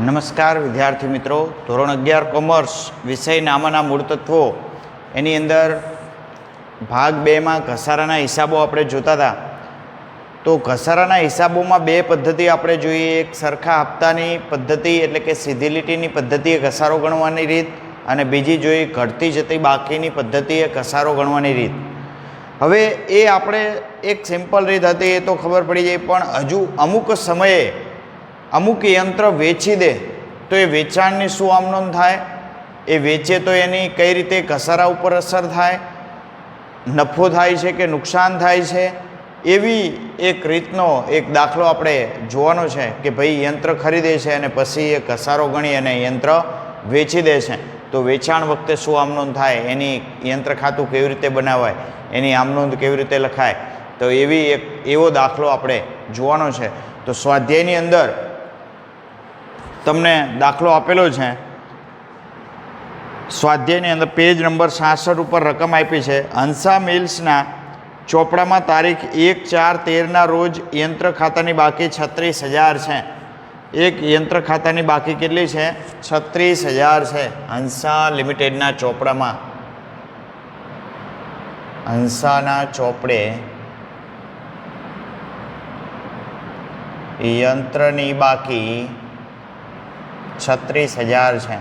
નમસ્કાર વિદ્યાર્થી મિત્રો, ધોરણ 11 કોમર્સ વિષય નામાના મૂળ તત્વો એની અંદર ભાગ 2માં ઘસારાના હિસાબો આપણે જોતા હતા. તો ઘસારાના હિસાબોમાં બે પદ્ધતિ આપણે જોઈએ. એક સરખા હપ્તાની પદ્ધતિ એટલે કે સીધી લીટીની પદ્ધતિએ ઘસારો ગણવાની રીત, અને બીજી જોઈએ ઘટતી જતી બાકીની પદ્ધતિએ ઘસારો ગણવાની રીત. હવે એ આપણે એક સિમ્પલ રીત હતી એ તો ખબર પડી જાય, પણ હજુ અમુક સમયે અમુક યંત્ર વેચી દે તો એ વેચાણની શું આમનોંધ થાય, એ વેચે તો એની કઈ રીતે ઘસારા ઉપર અસર થાય, નફો થાય છે કે નુકસાન થાય છે, એવી એક રીતનો એક દાખલો આપણે જોવાનો છે કે ભાઈ યંત્ર ખરીદે છે અને પછી એ ઘસારો ગણી અને યંત્ર વેચી દે છે, તો વેચાણ વખતે શું આમનોંધ થાય, એની યંત્ર ખાતું કેવી રીતે બનાવાય, એની આમનોંધ કેવી રીતે લખાય, તો એવી એક એવો દાખલો આપણે જોવાનો છે. તો સ્વાધ્યાયની અંદર તમને દાખલો આપેલો છે. સ્વાધ્યાયની અંદર પેજ નંબર 66 ઉપર રકમ આપી છે. હંસા મિલ્સના ચોપડામાં તારીખ 1/4/13ના રોજ યંત્ર ખાતાની બાકી 36,000 છે. એક યંત્ર ખાતાની બાકી કેટલી છે? 36,000 છે. હંસા લિમિટેડના ચોપડામાં, હંસાના ચોપડે યંત્રની બાકી 36,000 છે.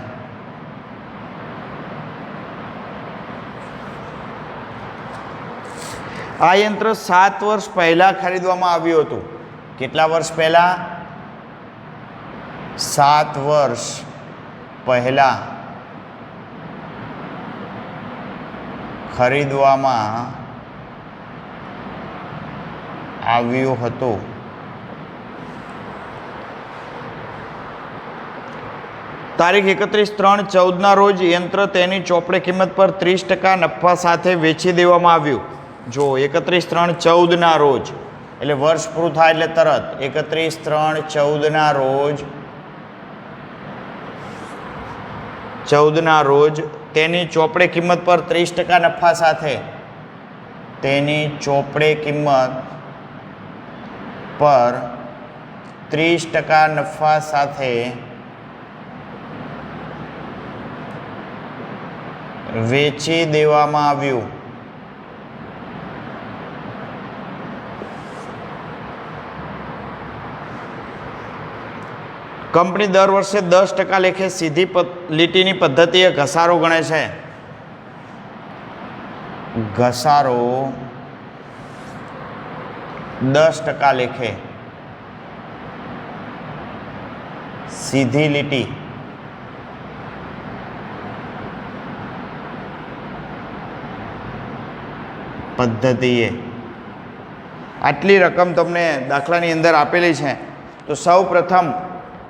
આ યંત્ર 7 વર્ષ પહેલા ખરીદવામાં આવ્યું હતું. કેટલા વર્ષ પહેલા? 7 વર્ષ પહેલા ખરીદવામાં આવ્યું હતું. તારીખ 31/3/14ના રોજ યંત્ર તેની ચોપડે કિંમત પર 30% નફા સાથે વેચી દેવામાં આવ્યું. જો 31/3/14ના રોજ એટલે વર્ષ પૂરું થાય એટલે તરત 31/3/14ના રોજ તેની ચોપડે કિંમત પર 30% નફા સાથે, તેની ચોપડે કિંમત પર 30% નફા સાથે વેચી દેવામાં આવ્યું. કંપની દર વર્ષે 10% લેખે સીધી લીટીની પદ્ધતિએ ઘસારો ગણે છે. ઘસારો 10% લેખે સીધી લીટી પદ્ધતિએ. આટલી રકમ તમને દાખલાની અંદર આપેલી છે. તો સૌ પ્રથમ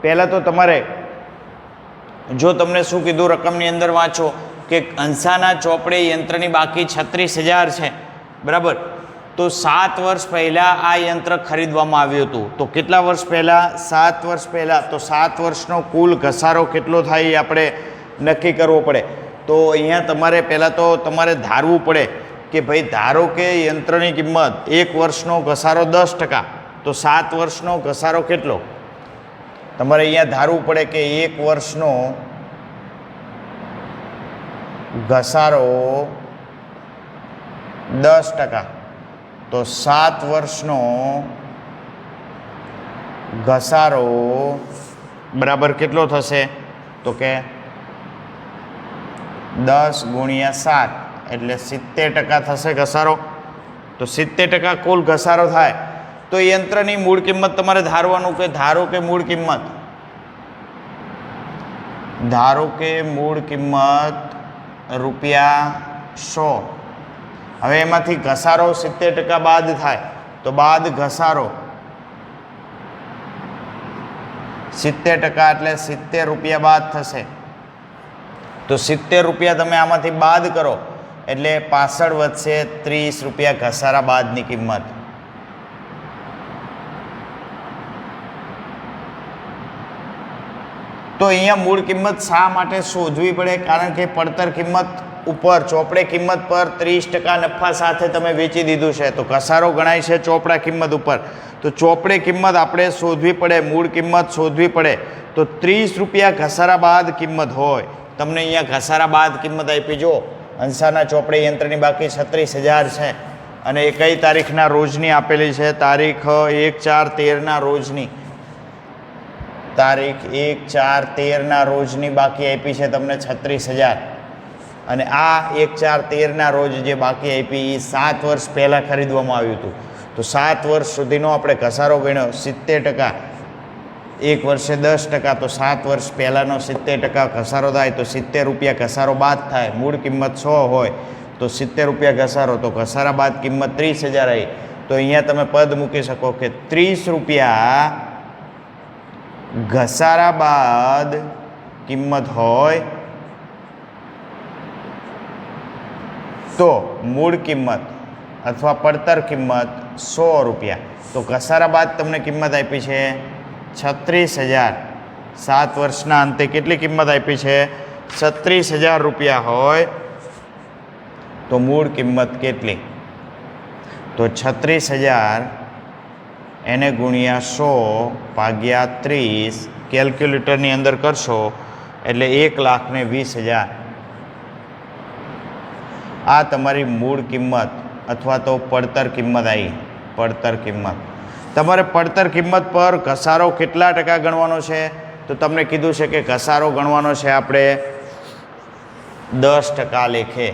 પહેલાં તો તમારે, જો તમને શું કીધું રકમની અંદર વાંચો કે હંસાના ચોપડે યંત્રની બાકી 36,000 છે, બરાબર. તો 7 વર્ષ પહેલાં આ યંત્ર ખરીદવામાં આવ્યું હતું. તો કેટલા વર્ષ પહેલાં? 7 વર્ષ પહેલાં. તો 7 વર્ષનો કુલ ઘસારો કેટલો થાય એ આપણે નક્કી કરવો પડે. તો અહીંયા તમારે પહેલાં તો તમારે ધારવું પડે કે ભાઈ ધારો કે યંત્રની કિંમત 1 વર્ષનો ઘસારો 10%, તો 7 વર્ષનો ઘસારો કેટલો? તમારે અહીંયા ધારવું પડે કે 1 વર્ષનો ઘસારો 10%, તો 7 વર્ષનો ઘસારો બરાબર કેટલો થશે? તો કે 10 × 7 એટલે 70% થશે ઘસારો. તો 70% કુલ ઘસારો થાય તો યંત્રની મૂળ કિંમત તમારે ધારવાનું કે ધારો કે મૂળ કિંમત ₹100. હવે એમાંથી ઘસારો 70% બાદ થાય તો બાદ ઘસારો 70% એટલે ₹70 બાદ થશે. તો ₹70 તમે આમાંથી બાદ કરો એટલે પાછળ વધશે ₹30 ઘસારા બાદની કિંમત. તો અહીંયા મૂળ કિંમત શા માટે શોધવી પડે? કારણ કે પડતર કિંમત ઉપર ચોપડે કિંમત પર 30% નફા સાથે તમે વેચી દીધું છે તો ઘસારો ગણાય છે ચોપડા કિંમત ઉપર. તો ચોપડે કિંમત આપણે શોધવી પડે, મૂળ કિંમત શોધવી પડે. તો 30 રૂપિયા ઘસારા બાદ કિંમત હોય. તમને અહીંયા ઘસારા બાદ કિંમત આપી. જો અંસાના ચોપડે યંત્રની બાકી 36,000 છે અને એ કઈ તારીખના રોજની આપેલી છે? તારીખ 1/4/13 રોજની. તારીખ 1/4/13 રોજની બાકી આપી છે તમને 36,000. અને આ 1/4/13 રોજ જે બાકી આપી એ 7 વર્ષ પહેલાં ખરીદવામાં આવ્યું હતું. તો 7 વર્ષ સુધીનો આપણે ઘસારો ગણ્યો 70%. એક વર્ષે 10%, તો 7 વર્ષ પહેલાંનો 70% ઘસારો થાય તો 70 રૂપિયા ઘસારો બાદ થાય. મૂળ કિંમત 100 હોય તો 70 રૂપિયા ઘસારો, તો ઘસારા બાદ કિંમત 30,000 આવી. તો અહીંયા તમે પદ મૂકી શકો કે 30 રૂપિયા ઘસારા બાદ કિંમત હોય તો મૂળ કિંમત અથવા પડતર કિંમત 100 રૂપિયા. તો ઘસારા બાદ તમને કિંમત આપી છે 36,000. 7 વર્ષના અંતે કેટલી કિંમત આપી છે? 36,000 રૂપિયા હોય તો મૂળ કિંમત કેટલી? તો 36,000 એને ગુણ્યા 100 ભાગ્યા 30 કેલ્ક્યુલેટરની અંદર કરશો એટલે 1,20,000. આ તમારી મૂળ કિંમત અથવા તો પડતર કિંમત આવી. પડતર કિંમત તમારે પડતર કિંમત પર ઘસારો કેટલા ટકા ગણવાનો છે? તો તમને કીધું છે કે ઘસારો ગણવાનો છે આપણે 10% લેખે.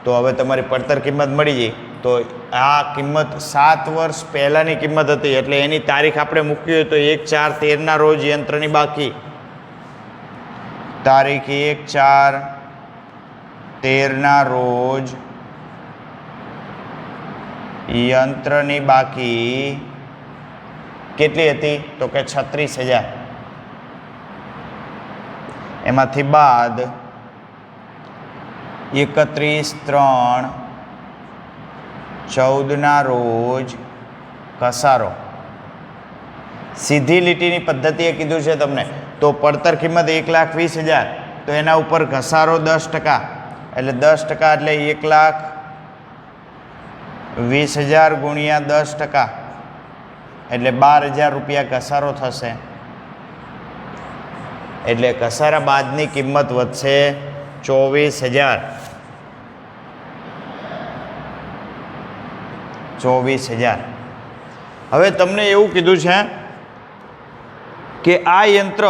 તો હવે તમારી પડતર કિંમત મળી ગઈ. તો આ કિંમત 7 વર્ષ પહેલાંની કિંમત હતી એટલે એની તારીખ આપણે મૂકી હોય તો 1/4/13 રોજ યંત્રની બાકી. તારીખ 1/4/13 રોજ યંત્રની બાકી કેટલી હતી? તો કે 36,000. એમાંથી બાદ 31/3/14 રોજ ઘસારો. સીધી લીટીની પદ્ધતિએ કીધું છે તમને. તો પડતર કિંમત 1,20,000 તો એના ઉપર ઘસારો 10%. એટલે 10% એટલે 1,20,000 ગુણ્યા 10% એટલે 12,000 રૂપિયા ઘસારો થશે. એટલે ઘસારા બાદની કિંમત વધશે 24,000. 24,000. હવે તમને એવું કીધું છે કે આ યંત્ર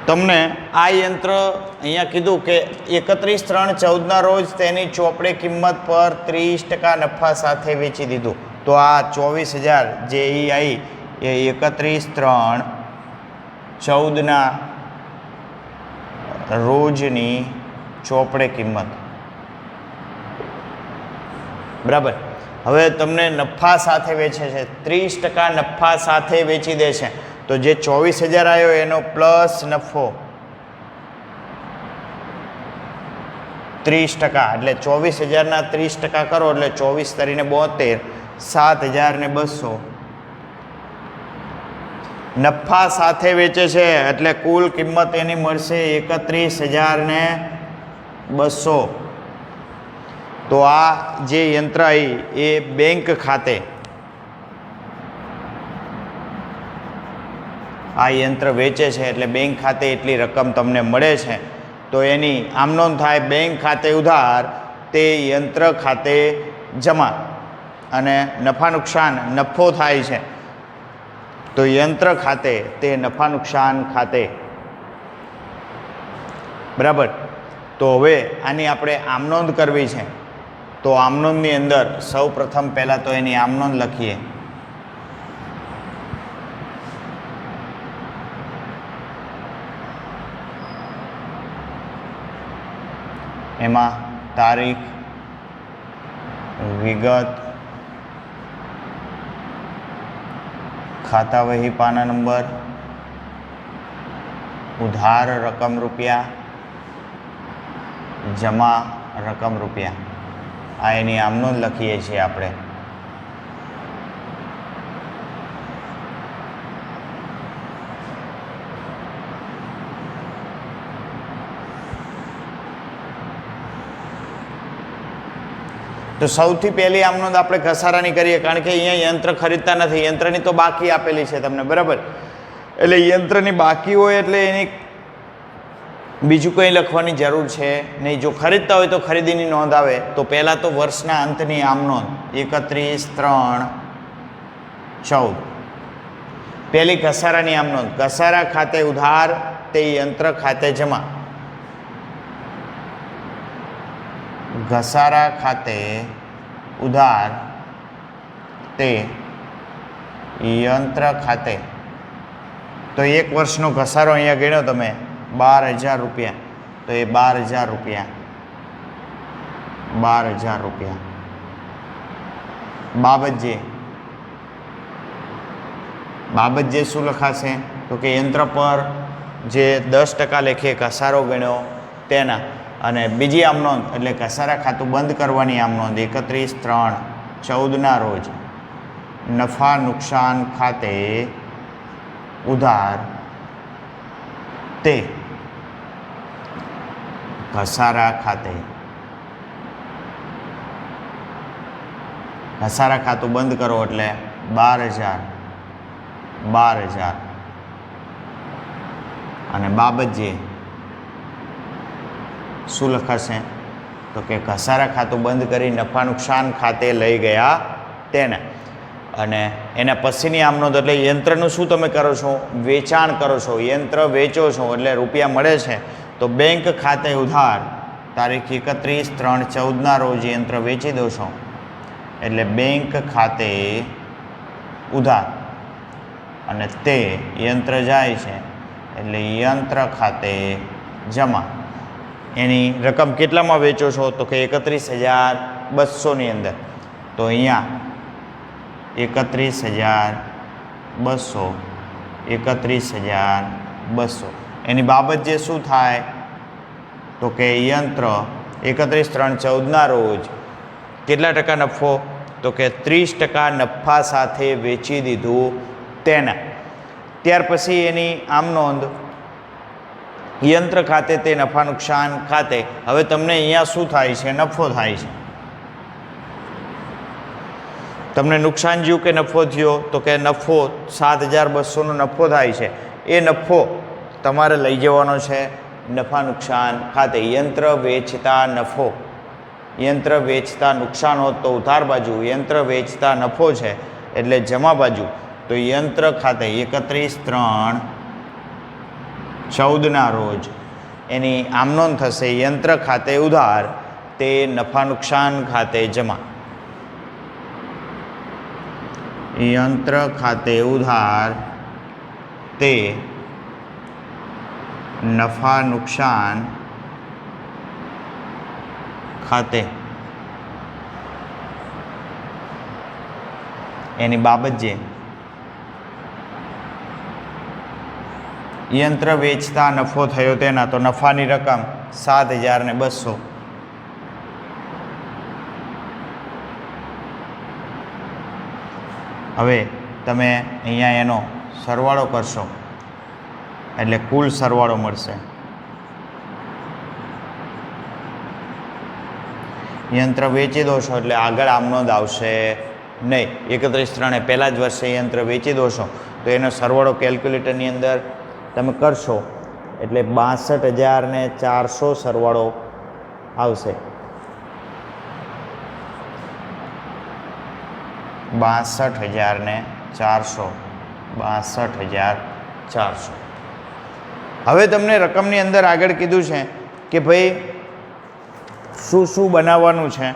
તમને અહીંયા કીધું કે 31/3/14 રોજ તેની ચોપડે કિંમત પર 30% નફા સાથે વેચી દીધું. તો આ 24,000 જે આવી એ 31/3/14 રોજની ચોપડે કિંમત. બરાબર. હવે તમને નફા સાથે વેચે છે, 30% નફા સાથે વેચી દે છે. તો જે 24,000 આવ્યો એનો પ્લસ નફો 30%. એટલે 24,000ના 30% કરો એટલે 24 × 72 7,200. નફા સાથે વેચે છે એટલે કુલ કિંમત એની મળશે 31,200. તો આ જે યંત્ર આવી એ બેંક ખાતે, આ યંત્ર વેચે છે એટલે બેંક ખાતે એટલી રકમ તમને મળે છે. તો એની આમ નોંધ થાય બેંક ખાતે ઉધાર, તે યંત્ર ખાતે જમા. અને નફા નુકસાન નફો થાય છે તો યંત્ર ખાતે તે નફા નુકસાન ખાતે. બરાબર. તો હવે આની આપણે આમનોંધ કરવી છે. તો આમનોંધની અંદર સૌ પ્રથમ પહેલાં તો એની આમનોંધ લખીએ. એમાં તારીખ, વિગત, ખાતા વહી પાના નંબર, ઉધાર રકમ રૂપિયા, જમા રકમ રૂપિયા, આ એની આમનોંધ લખીએ છીએ આપણે. તો સૌથી પહેલી આમ નોંધ આપણે ઘસારાની કરીએ, કારણ કે અહીંયા યંત્ર ખરીદતા નથી, યંત્રની તો બાકી આપેલી છે તમને, બરાબર. એટલે યંત્રની બાકી હોય એટલે એની બીજું કંઈ લખવાની જરૂર છે નહીં. જો ખરીદતા હોય તો ખરીદીની નોંધ આવે. તો પહેલાં તો વર્ષના અંતની આમ નોંધ 31/3/14. પહેલી ઘસારાની આમ નોંધ, ઘસારા ખાતે ઉધાર તે યંત્ર ખાતે જમા. ઘસારા ખાતે ઉધાર તે યંત્ર ખાતે. તો એક વર્ષનો ઘસારો અહીંયા ગણ્યો તમે 12,000 રૂપિયા. તો એ 12,000 રૂપિયા, 12,000 રૂપિયા. બાબત જે શું લખાશે? તો કે યંત્ર પર જે 10% લેખે ઘસારો ગણ્યો તેના. અને બીજી આમ નોંધ એટલે ઘસારા ખાતું બંધ કરવાની આમ નોંધ 31/3/14 રોજ નફા નુકસાન ખાતે ઉધાર તે ઘસારા ખાતે. ઘસારા ખાતું બંધ કરો એટલે 12,000 12,000. અને બાબત જે શું લખાશે? તો કે ઘસારા ખાતું બંધ કરી નફા નુકસાન ખાતે લઈ ગયા તેને. અને એના પછીની આમ નોંધ એટલે યંત્રનું શું તમે કરો છો? વેચાણ કરો છો, યંત્ર વેચો છો એટલે રૂપિયા મળે છે. તો બેંક ખાતે ઉધાર તારીખ 31/3/14 રોજ યંત્ર વેચી દો છો એટલે બેંક ખાતે ઉધાર. અને તે યંત્ર જાય છે એટલે યંત્ર ખાતે જમા. એની રકમ કેટલામાં વેચો છો? તો કે 31,200ની અંદર. તો અહીંયા 31,200 31,200. એની બાબત જે શું થાય? તો કે યંત્ર 31/3/14 રોજ કેટલા ટકા નફો? તો કે 30% નફા સાથે વેચી દીધું તેના. ત્યાર પછી એની આમ નોંધ યંત્ર ખાતે તે નફા નુકસાન ખાતે. હવે તમને અહીંયા શું થાય છે? નફો થાય છે. તમને નુકસાન જ્યું કે નફો થયો? તો કે નફો 7,200નો નફો થાય છે. એ નફો તમારે લઈ જવાનો છે નફા નુકસાન ખાતે. યંત્ર વેચતા નફો, યંત્ર વેચતા નુકસાન હોત તો ઉધાર બાજુ, યંત્ર વેચતા નફો છે એટલે જમા બાજુ. તો યંત્ર ખાતે 31/3/14 રોજ એની આમ નોંધ થશે યંત્ર ખાતે ઉધાર તે નફા નુકસાન ખાતે જમા. યંત્ર ખાતે ઉધાર તે નફા નુકસાન ખાતે. એની બાબત જે યંત્ર વેચતા નફો થયો તેના. તો નફાની રકમ 7,200. હવે તમે અહીંયા એનો સરવાળો કરશો એટલે કુલ સરવાળો મળશે. યંત્ર વેચી દો છો એટલે આગળ આમ નોંધ આવશે નહીં. 31/3 પહેલા જ વર્ષે યંત્ર વેચી દો છો તો એનો સરવાળો કેલ્ક્યુલેટરની અંદર તમે કરશો એટલે 62,400 સરવાળો આવશે. 62,400 62,400. હવે તમને રકમની અંદર આગળ કીધું છે કે ભાઈ શું શું બનાવવાનું છે?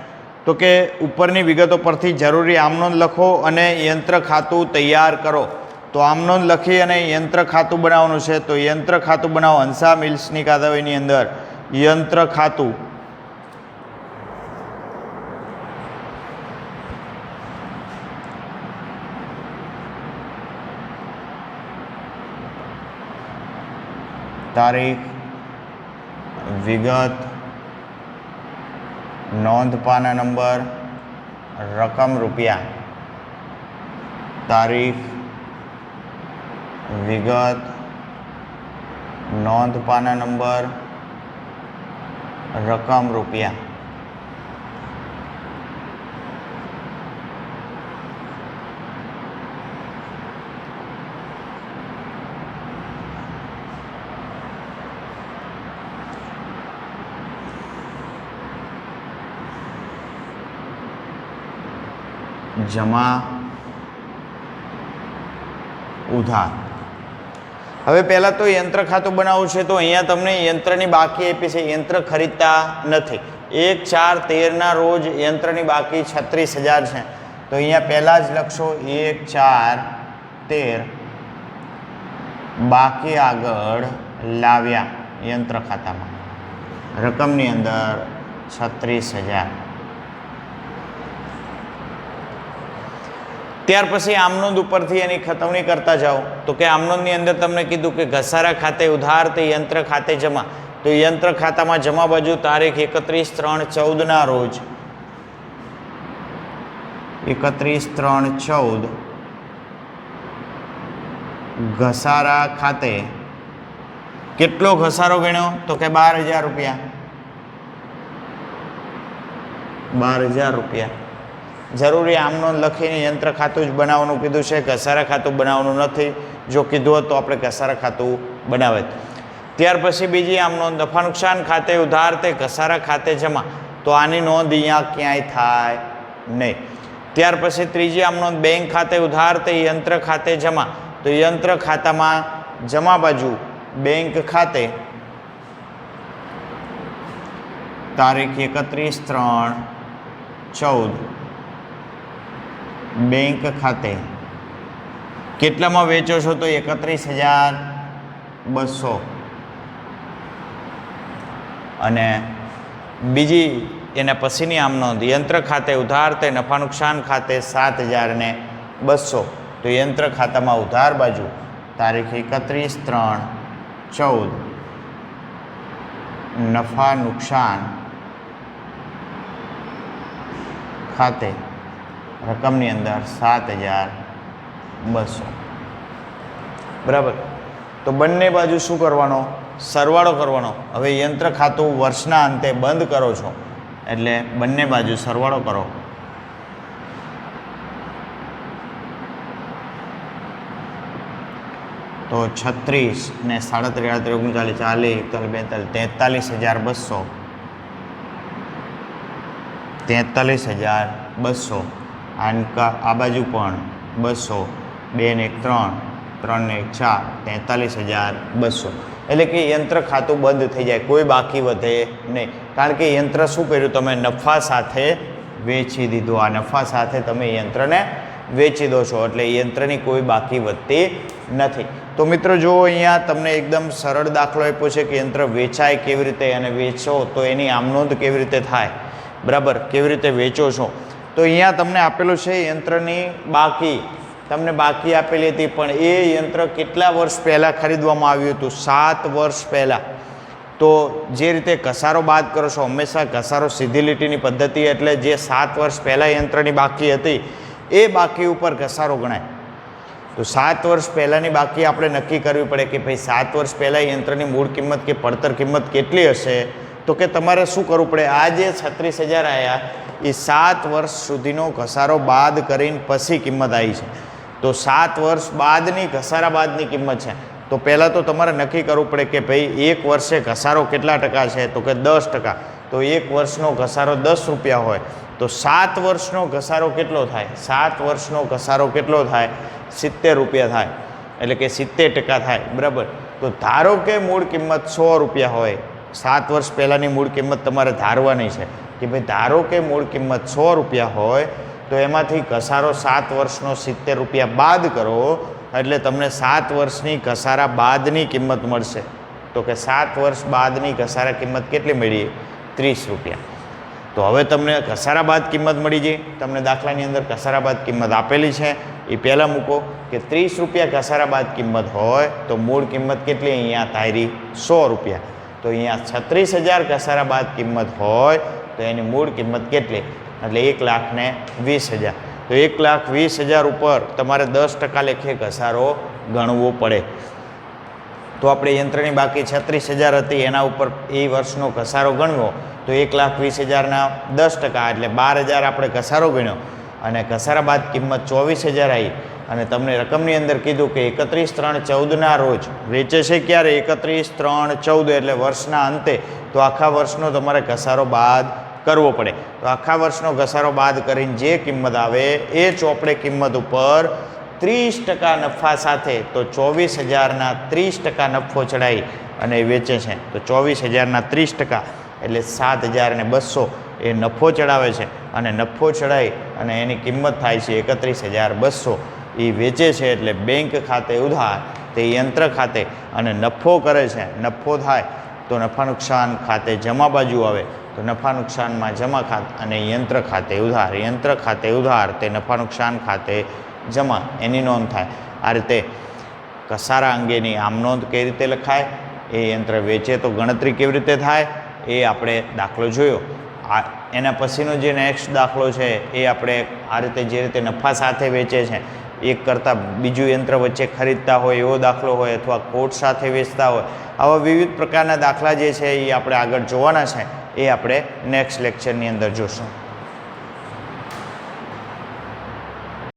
તો કે ઉપરની વિગતો પરથી જરૂરી આમ નોંધ લખો અને યંત્ર ખાતું તૈયાર કરો. તો આમ નોંધ લખી અને યંત્ર ખાતું બનાવવાનું છે. તો યંત્ર ખાતું બનાવો. હંસા મિલ્સની કાદવની અંદર યંત્ર ખાતું તારીખ, વિગત, નોંધ પાના નંબર, રકમ રૂપિયા. તારીખ, વિગત, નોંધ પાના નંબર, રકમ રૂપિયા. જમા ઉધાર. હવે પહેલાં તો યંત્ર ખાતું બનાવવું છે, તો અહીંયા તમને યંત્રની બાકી આપી છે, યંત્ર ખરીદતા નથી. 1/4/13 રોજ યંત્રની બાકી 36,000 છે, તો અહીંયા પહેલાં જ લખશો 1/4/13 બાકી આગળ લાવ્યા યંત્ર ખાતામાં, રકમની અંદર 36,000. ત્યાર પછી આમનોંધ ઉપરથી એની ખતવણી કરતા જાઓ, તો કે આમનોંધની અંદર તમને કીધું કે ઘસારા ખાતે ઉધાર તે યંત્ર ખાતે જમા, તો યંત્ર ખાતામાં જમા બાજુ તારીખ 31/3/14 રોજ 31/3/14 ઘસારા ખાતે કેટલો ઘસારો ગણ્યો, તો કે 12,000 રૂપિયા. 12,000 રૂપિયા. જરૂરી આમનોંધ લખીને યંત્ર ખાતું જ બનાવવાનું કીધું છે, ઘસારા ખાતું બનાવવાનું નથી. જો કીધું હોત તો આપણે ઘસારા ખાતું બનાવે. ત્યાર પછી બીજી આમનોંધ નફા નુકસાન ખાતે ઉધાર તે ઘસારા ખાતે જમા, તો આની નોંધ અહીંયા ક્યાંય થાય નહીં. ત્યાર પછી ત્રીજી આમનોંધ બેંક ખાતે ઉધાર તે યંત્ર ખાતે જમા, તો યંત્ર ખાતામાં જમા બાજુ બેંક ખાતે તારીખ 31/3/14 બેંક ખાતે કેટલામાં વેચો છો, તો 31,200. અને બીજી એના પછીની આમનોંધ યંત્ર ખાતે ઉધાર તે નફા નુકસાન ખાતે 7,200, તો યંત્ર ખાતામાં ઉધાર બાજુ તારીખ 31/3/14 નફા નુકસાન ખાતે રકમની અંદર 7,200. બરાબર. તો બંને બાજુ શું કરવાનો, સરવાળો કરવાનો. હવે યંત્ર ખાતું વર્ષના અંતે બંધ કરો છો, એટલે બંને બાજુ સરવાળો કરો. તો 36 ને 37 38 39 40 41 43,200 આ બાજુ પણ 200, 2 ને 1 3, 3 ને 1 4, 43,200. એટલે કે યંત્ર ખાતું બંધ થઈ જાય, કોઈ બાકી વધે નહીં. કારણ કે યંત્ર શું કર્યું, તમે નફા સાથે વેચી દીધું. આ નફા સાથે તમે યંત્રને વેચી દો છો, એટલે યંત્રની કોઈ બાકી વધતી નથી. તો મિત્રો જો અહીંયા તમને એકદમ સરળ દાખલો આપ્યો છે કે યંત્ર વેચાય કેવી રીતે અને વેચો તો એની આમનોંધ કેવી રીતે થાય, બરાબર, કેવી રીતે વેચો છો. તો અહીંયા તમને આપેલું છે યંત્રની બાકી, તમને બાકી આપેલી હતી, પણ એ યંત્ર કેટલા વર્ષ પહેલાં ખરીદવામાં આવ્યું હતું, 7 વર્ષ પહેલાં. તો જે રીતે ઘસારો બાદ કરો છો, હંમેશા ઘસારો સીધી લીટીની પદ્ધતિ, એટલે જે 7 વર્ષ પહેલાં યંત્રની બાકી હતી એ બાકી ઉપર ઘસારો ગણાય. તો 7 વર્ષ પહેલાંની બાકી આપણે નક્કી કરવી પડે કે ભાઈ 7 વર્ષ પહેલાં યંત્રની મૂળ કિંમત કે પડતર કિંમત કેટલી હશે. તો કે તમારે શું કરવું પડે, આ જે 36,000 આવ્યા એ 7 વર્ષ સુધીનો ઘસારો બાદ કરીને પછી કિંમત આવી છે. તો 7 વર્ષ બાદની ઘસારા બાદની કિંમત છે. તો પહેલાં તો તમારે નક્કી કરવું પડે કે ભાઈ એક વર્ષે ઘસારો કેટલા ટકા છે, તો કે 10%. તો એક વર્ષનો ઘસારો 10 રૂપિયા હોય તો 7 વર્ષનો ઘસારો કેટલો થાય, 7 વર્ષનો ઘસારો કેટલો થાય, 70 રૂપિયા થાય, એટલે કે 70% થાય. બરાબર. તો ધારો કે મૂળ કિંમત 100 રૂપિયા હોય, 7 વર્ષ પહેલાંની મૂળ કિંમત તમારે ધારવાની છે કે ભાઈ ધારો કે મૂળ કિંમત 100 રૂપિયા હોય તો એમાંથી ઘસારો 7 વર્ષનો 70 રૂપિયા બાદ કરો એટલે તમને 7 વર્ષની ઘસારા બાદની કિંમત મળશે. તો કે 7 વર્ષ બાદની ઘસારા કિંમત કેટલી મળી, 30 રૂપિયા. તો હવે તમને ઘસારા બાદ કિંમત મળી ગઈ. તમને દાખલાની અંદર ઘસારા બાદ કિંમત આપેલી છે, એ પહેલાં મૂકો કે 30 રૂપિયા ઘસારા બાદ કિંમત હોય તો મૂળ કિંમત કેટલી અહીંયા ધારી 100 રૂપિયા. તો અહીંયા 36,000 ઘસારા બાદ કિંમત હોય તો એની મૂળ કિંમત કેટલી, એટલે 1,20,000. તો 1,20,000 ઉપર તમારે 10% લેખે ઘસારો ગણવો પડે. તો આપણે યંત્રની બાકી 36,000 હતી, એના ઉપર એ વર્ષનો ઘસારો ગણવો તો 1,20,000ના 10% એટલે 12,000 આપણે ઘસારો ગણ્યો અને ઘસારા બાદ કિંમત 24,000 આવી અને તમને રકમની અંદર કીધું કે 31/3/14ના રોજ વેચે છે. ક્યારે? 31/3/14 એટલે વર્ષના અંતે. તો આખા વર્ષનો તમારે ઘસારો બાદ કરવો પડે. તો આખા વર્ષનો ઘસારો બાદ કરીને જે કિંમત આવે એ ચોપડે કિંમત ઉપર 30% નફા સાથે તો 24,000ના 30% નફો ચડાવી અને વેચે છે. તો 24,000ના 30% એટલે 7,200 એ નફો ચડાવે છે અને નફો ચડાવી અને એની કિંમત થાય છે 31,200. એ વેચે છે એટલે બેંક ખાતે ઉધાર તે યંત્ર ખાતે અને નફો કરે છે. નફો થાય તો નફા નુકસાન ખાતે જમા બાજુ આવે તો નફા નુકસાનમાં જમા ખાતે અને યંત્ર ખાતે ઉધાર. યંત્ર ખાતે ઉધાર તે નફા નુકસાન ખાતે જમા એની નોંધ થાય. આ રીતે ઘસારા અંગેની આમ નોંધ કઈ રીતે લખાય, એ યંત્ર વેચે તો ગણતરી કેવી રીતે થાય એ આપણે દાખલો જોયો. એના પછીનો જે નેક્સ્ટ દાખલો છે એ આપણે આ રીતે જે રીતે નફા સાથે વેચે છે એક કરતાં બીજું યંત્ર વચ્ચે ખરીદતા હોય એવો દાખલો હોય અથવા કોટ સાથે વેચતા હોય, આવા વિવિધ પ્રકારના દાખલા જે છે એ આપણે આગળ જોવાના છે. એ આપણે નેક્સ્ટ લેક્ચરની અંદર જોશું.